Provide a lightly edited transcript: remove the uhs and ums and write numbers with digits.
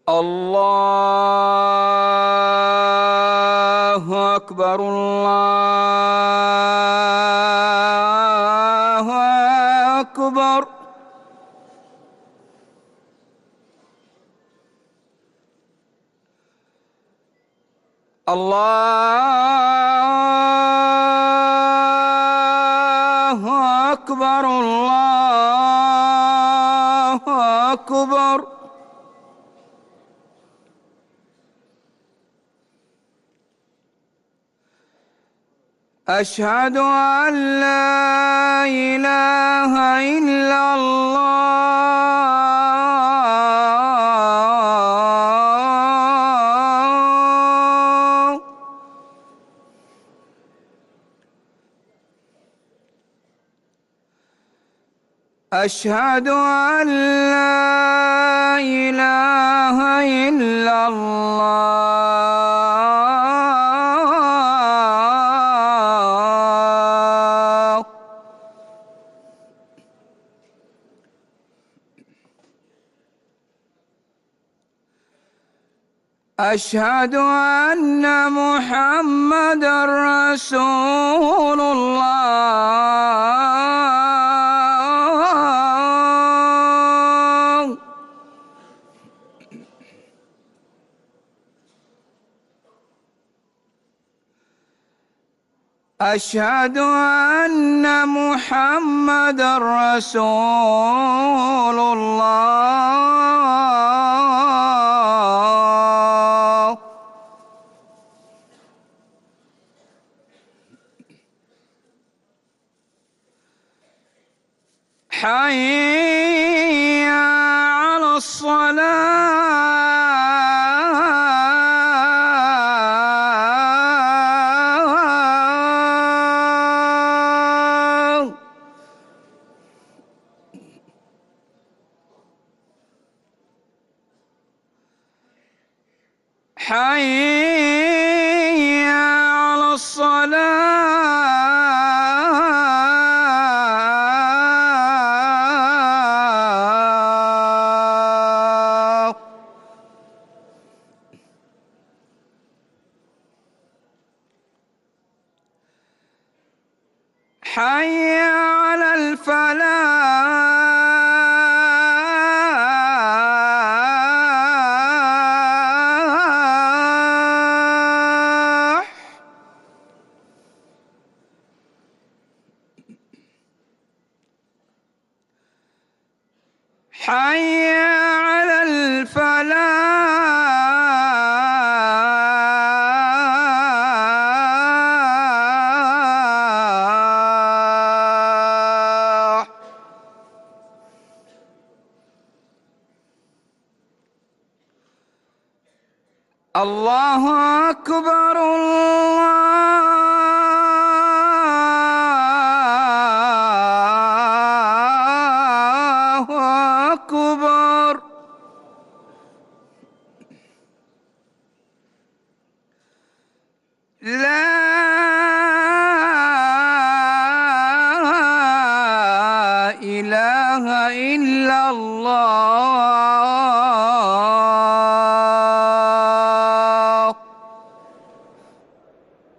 الله أكبر الله أكبر. الله أكبر الله أكبر. أشهد أن لا إله إلا الله. أشهد أن لا إله إلا الله. أشهد أن محمدًا رسول الله. أشهد أن محمدًا رسول الله. حي على الصلاة. حي على الصلاة. حي على الفلاح. حي على الفلاح. الله أكبر الله